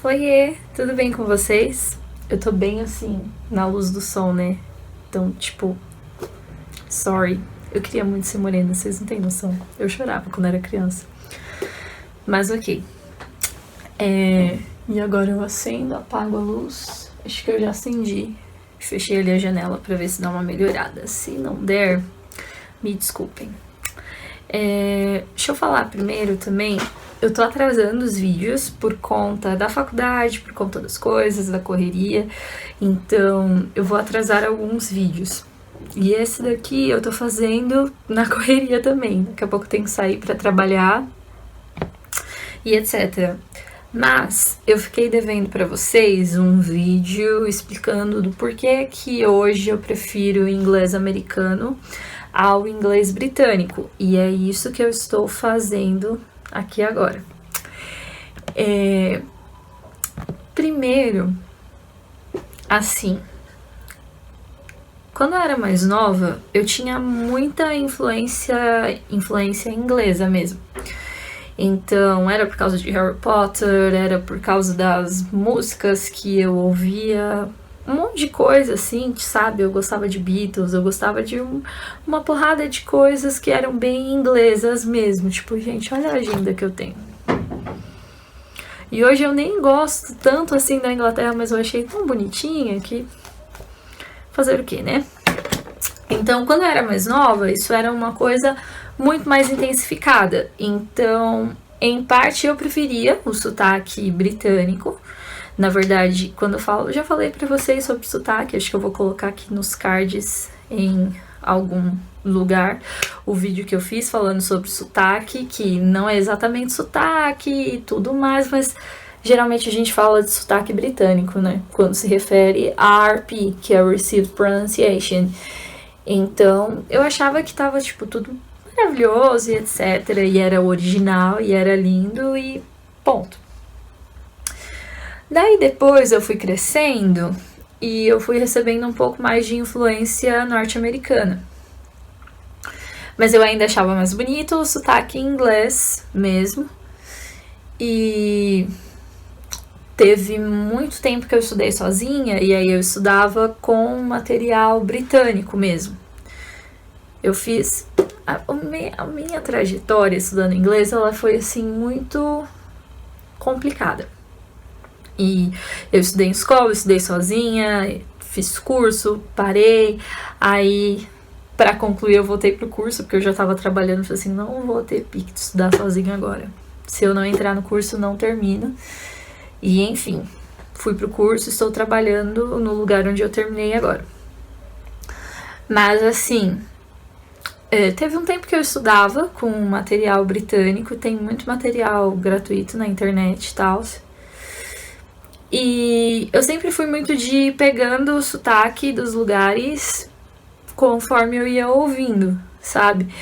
Oiê, tudo bem com vocês? Eu tô bem assim, na luz do sol, né? Então, tipo, sorry. Eu queria muito ser morena, vocês não têm noção. Eu chorava quando era criança. Mas ok. E agora eu acendo, apago a luz. Acho que eu já acendi. Fechei ali a janela pra ver se dá uma melhorada. Se não der, me desculpem. Deixa eu falar primeiro também. Eu tô atrasando os vídeos por conta da faculdade, por conta das coisas, da correria. Então, eu vou atrasar alguns vídeos. E esse daqui eu tô fazendo na correria também. Daqui a pouco eu tenho que sair pra trabalhar e etc. Mas eu fiquei devendo pra vocês um vídeo explicando do porquê que hoje eu prefiro o inglês americano ao inglês britânico. E é isso que eu estou fazendo aqui agora. Primeiro, assim, quando eu era mais nova, eu tinha muita influência inglesa mesmo. Então, era por causa de Harry Potter, era por causa das músicas que eu ouvia, um monte de coisa assim, sabe? Eu gostava de Beatles, eu gostava de uma porrada de coisas que eram bem inglesas mesmo. Tipo, gente, olha a agenda que eu tenho. E hoje eu nem gosto tanto assim da Inglaterra, mas eu achei tão bonitinha que... fazer o quê, né? Então, quando eu era mais nova, isso era uma coisa muito mais intensificada. Então, em parte, eu preferia o sotaque britânico. Na verdade, quando eu falo... Eu já falei pra vocês sobre sotaque, acho que eu vou colocar aqui nos cards em algum lugar o vídeo que eu fiz falando sobre sotaque, que não é exatamente sotaque e tudo mais, mas geralmente a gente fala de sotaque britânico, né? Quando se refere a RP, que é Received Pronunciation. Então, eu achava que tava, tipo, tudo maravilhoso e etc. E era original e era lindo e ponto. Daí depois eu fui crescendo e eu fui recebendo um pouco mais de influência norte-americana. Mas eu ainda achava mais bonito o sotaque em inglês mesmo. E teve muito tempo que eu estudei sozinha e aí eu estudava com material britânico mesmo. Eu fiz... A minha trajetória estudando inglês, ela foi assim muito complicada. E eu estudei em escola, estudei sozinha, fiz curso, parei, aí para concluir eu voltei pro curso, porque eu já tava trabalhando, falei assim, não vou ter pique de estudar sozinha agora. Se eu não entrar no curso, não termino. E enfim, fui pro curso, estou trabalhando no lugar onde eu terminei agora. Mas assim, teve um tempo que eu estudava com material britânico, tem muito material gratuito na internet e tal. E eu sempre fui muito de ir pegando o sotaque dos lugares conforme eu ia ouvindo, sabe?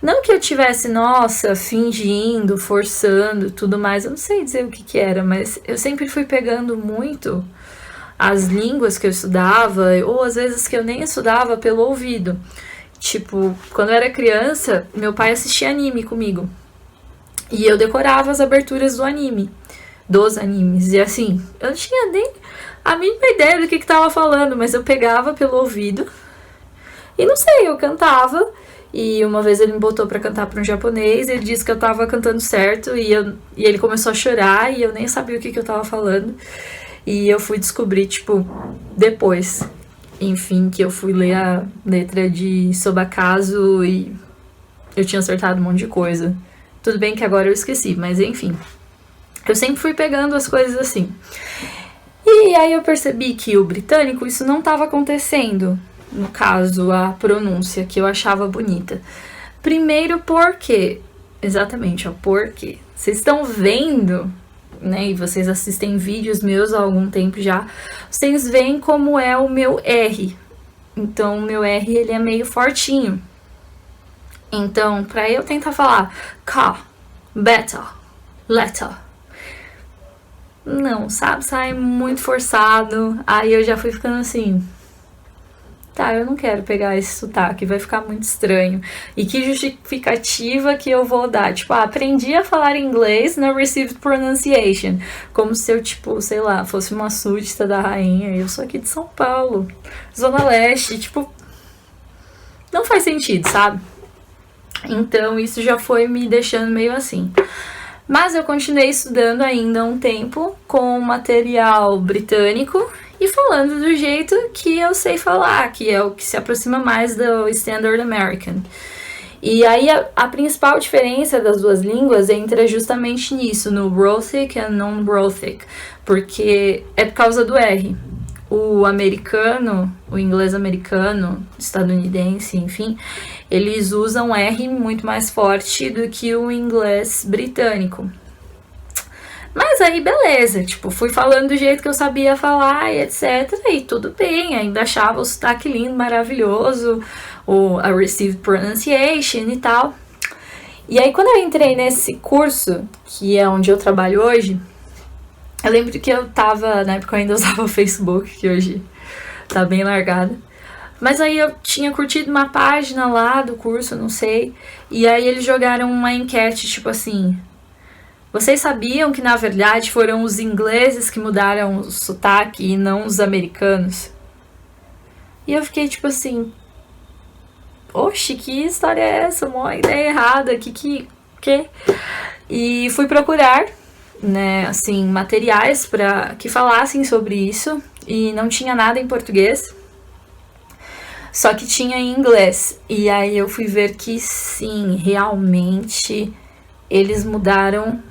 Não que eu tivesse, nossa, fingindo, forçando, tudo mais, eu não sei dizer o que era, mas eu sempre fui pegando muito as línguas que eu estudava, ou às vezes que eu nem estudava pelo ouvido. Tipo, quando eu era criança, meu pai assistia anime comigo. E eu decorava as aberturas do anime, dos animes. E assim, eu não tinha nem a mínima ideia do que tava falando, mas eu pegava pelo ouvido. E não sei, eu cantava. E uma vez ele me botou pra cantar pra um japonês, ele disse que eu tava cantando certo, e ele começou a chorar, e eu nem sabia o que eu tava falando. E eu fui descobrir, tipo, depois, enfim, que eu fui ler a letra de Sobakazu e eu tinha acertado um monte de coisa. Tudo bem que agora eu esqueci, mas enfim. Eu sempre fui pegando as coisas assim. E aí eu percebi que o britânico, isso não estava acontecendo. No caso, a pronúncia, que eu achava bonita. Primeiro porque... Exatamente, ó, porque... Vocês estão vendo, né, e vocês assistem vídeos meus há algum tempo já, vocês veem como é o meu R. Então, o meu R, ele é meio fortinho. Então, pra eu tentar falar car, better, letter, não, sabe? Sai muito forçado. Aí eu já fui ficando assim... tá, eu não quero pegar esse sotaque, vai ficar muito estranho. E que justificativa que eu vou dar? Tipo, aprendi a falar inglês na Received Pronunciation. Como se eu, tipo, sei lá, fosse uma súdita da rainha. Eu sou aqui de São Paulo, Zona Leste. Tipo, não faz sentido, sabe? Então, isso já foi me deixando meio assim. Mas eu continuei estudando ainda um tempo com material britânico e falando do jeito que eu sei falar, que é o que se aproxima mais do Standard American. E aí a principal diferença das duas línguas entra justamente nisso, no Brothic e Non-Brothic, porque é por causa do R. O americano, o inglês americano, estadunidense, enfim, eles usam R muito mais forte do que o inglês britânico. Mas aí, beleza, tipo, fui falando do jeito que eu sabia falar e etc. E tudo bem, ainda achava o sotaque lindo, maravilhoso, a Received Pronunciation e tal. E aí, quando eu entrei nesse curso, que é onde eu trabalho hoje, eu lembro que eu tava, na época eu ainda usava o Facebook, que hoje tá bem largado. Mas aí eu tinha curtido uma página lá do curso, não sei, e aí eles jogaram uma enquete, tipo assim... Vocês sabiam que, na verdade, foram os ingleses que mudaram o sotaque e não os americanos? E eu fiquei tipo assim... Oxe, que história é essa? Uma ideia errada, que? E fui procurar, né, assim, materiais que falassem sobre isso. E não tinha nada em português. Só que tinha em inglês. E aí eu fui ver que sim, realmente eles mudaram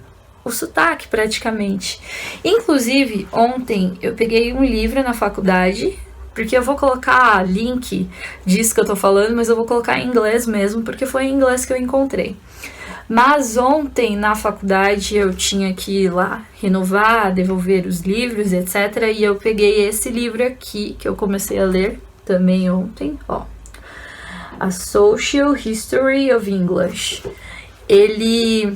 o sotaque praticamente. Inclusive, ontem eu peguei um livro na faculdade, porque eu vou colocar link disso que eu tô falando, mas eu vou colocar em inglês mesmo, porque foi em inglês que eu encontrei. Mas ontem na faculdade eu tinha que ir lá renovar, devolver os livros, etc. E eu peguei esse livro aqui, que eu comecei a ler também ontem, ó. A Social History of English. Ele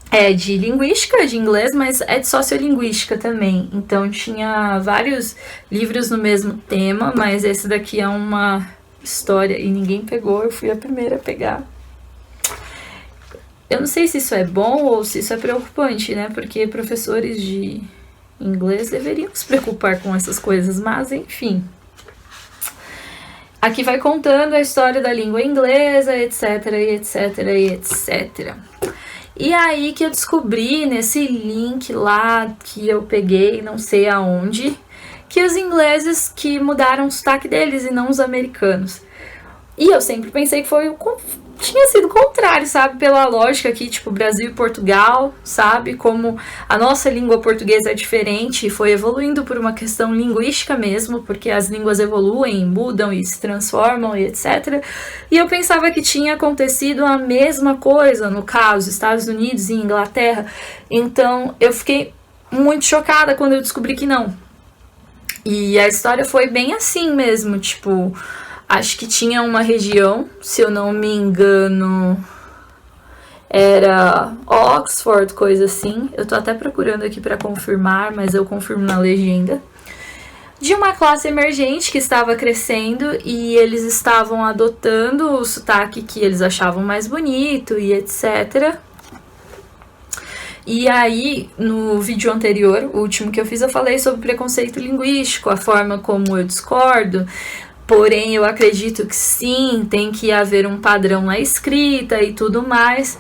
é de linguística, de inglês, mas é de sociolinguística também. Então tinha vários livros no mesmo tema, mas esse daqui é uma história e ninguém pegou, eu fui a primeira a pegar. Eu não sei se isso é bom ou se isso é preocupante, né? Porque professores de inglês deveriam se preocupar com essas coisas, mas enfim. Aqui vai contando a história da língua inglesa, etc, etc, etc. E aí que eu descobri nesse link lá que eu peguei, não sei aonde, que os ingleses que mudaram o sotaque deles e não os americanos. E eu sempre pensei que tinha sido o contrário, sabe? Pela lógica aqui, tipo, Brasil e Portugal, sabe? Como a nossa língua portuguesa é diferente e foi evoluindo por uma questão linguística mesmo, porque as línguas evoluem, mudam e se transformam e etc. E eu pensava que tinha acontecido a mesma coisa, no caso, Estados Unidos e Inglaterra. Então, eu fiquei muito chocada quando eu descobri que não. E a história foi bem assim mesmo, tipo... Acho que tinha uma região, se eu não me engano, era Oxford, coisa assim. Eu tô até procurando aqui para confirmar, mas eu confirmo na legenda. De uma classe emergente que estava crescendo e eles estavam adotando o sotaque que eles achavam mais bonito e etc. E aí, no vídeo anterior, o último que eu fiz, eu falei sobre preconceito linguístico, a forma como eu discordo. Porém, eu acredito que sim, tem que haver um padrão na escrita e tudo mais.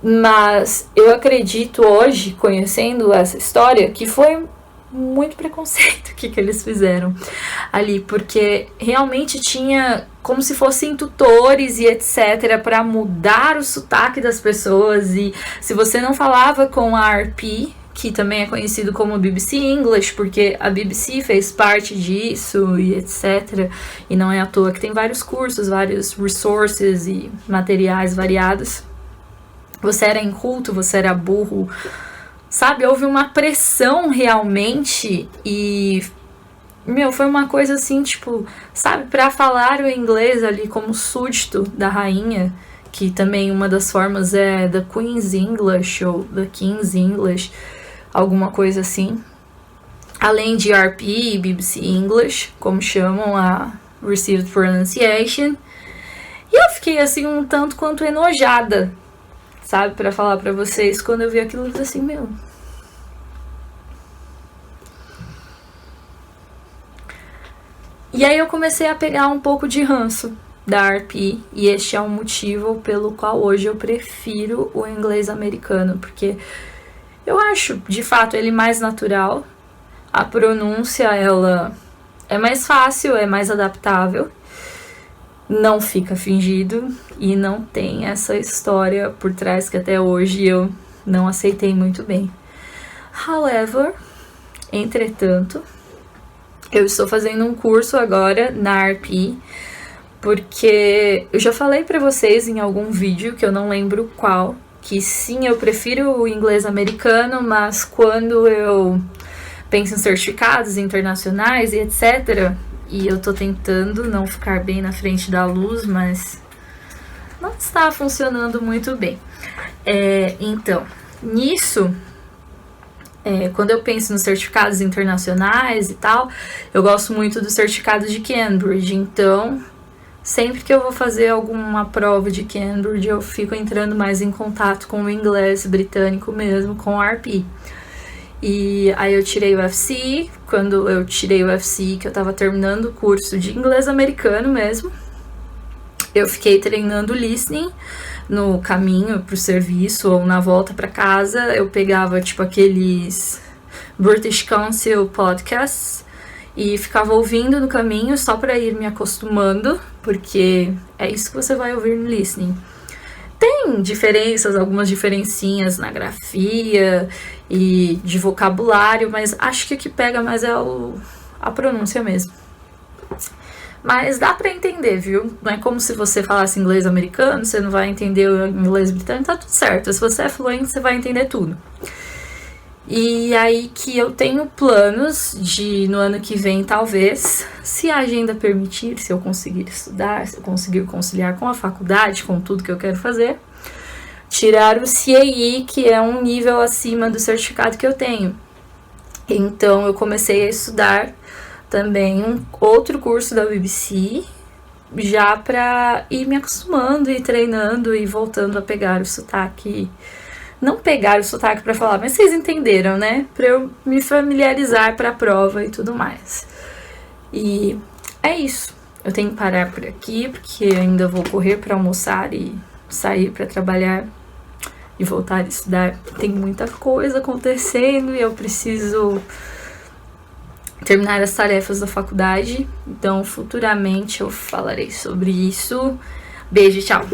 Mas eu acredito hoje, conhecendo essa história, que foi muito preconceito que eles fizeram ali. Porque realmente tinha como se fossem tutores e etc. para mudar o sotaque das pessoas. E se você não falava com a RP... que também é conhecido como BBC English, porque a BBC fez parte disso e etc. E não é à toa que tem vários cursos, vários resources e materiais variados. Você era inculto, você era burro, sabe? Houve uma pressão realmente e... foi uma coisa assim, tipo, sabe? Pra falar o inglês ali como súdito da rainha, que também uma das formas é The Queen's English ou The King's English, alguma coisa assim. Além de RP e BBC English, como chamam Received Pronunciation. E eu fiquei assim um tanto quanto enojada, sabe, pra falar pra vocês. Quando eu vi aquilo, eu disse assim, meu... E aí eu comecei a pegar um pouco de ranço da RP, e este é um motivo pelo qual hoje eu prefiro o inglês americano, porque eu acho, de fato, ele mais natural, a pronúncia, ela é mais fácil, é mais adaptável, não fica fingido, e não tem essa história por trás que até hoje eu não aceitei muito bem. However, entretanto, eu estou fazendo um curso agora na RP, porque eu já falei pra vocês em algum vídeo, que eu não lembro qual, que sim, eu prefiro o inglês americano, mas quando eu penso em certificados internacionais e etc., e eu tô tentando não ficar bem na frente da luz, mas não está funcionando muito bem. Então, nisso... quando eu penso nos certificados internacionais e tal, eu gosto muito do certificado de Cambridge. Então, sempre que eu vou fazer alguma prova de Cambridge, eu fico entrando mais em contato com o inglês britânico mesmo, com o RP. E aí eu tirei o FC. Quando eu tirei o FC, que eu tava terminando o curso de inglês americano mesmo, eu fiquei treinando listening no caminho pro serviço ou na volta para casa. Eu pegava tipo aqueles British Council podcasts e ficava ouvindo no caminho só para ir me acostumando, porque é isso que você vai ouvir no listening. Tem diferenças, algumas diferencinhas na grafia e de vocabulário, mas acho que o que pega mais é a pronúncia mesmo. Mas dá pra entender, viu? Não é como se você falasse inglês americano, você não vai entender o inglês britânico, tá tudo certo. Se você é fluente, você vai entender tudo. E aí que eu tenho planos de, no ano que vem, talvez, se a agenda permitir, se eu conseguir estudar, se eu conseguir conciliar com a faculdade, com tudo que eu quero fazer, tirar o CAE, que é um nível acima do certificado que eu tenho. Então, eu comecei a estudar também um outro curso da BBC, já pra ir me acostumando e treinando e voltando a pegar o sotaque. Não pegar o sotaque pra falar, mas vocês entenderam, né? Pra eu me familiarizar pra prova e tudo mais. E é isso. Eu tenho que parar por aqui, porque ainda vou correr pra almoçar e sair pra trabalhar e voltar a estudar. Tem muita coisa acontecendo e eu preciso terminar as tarefas da faculdade. Então, futuramente eu falarei sobre isso. Beijo, tchau!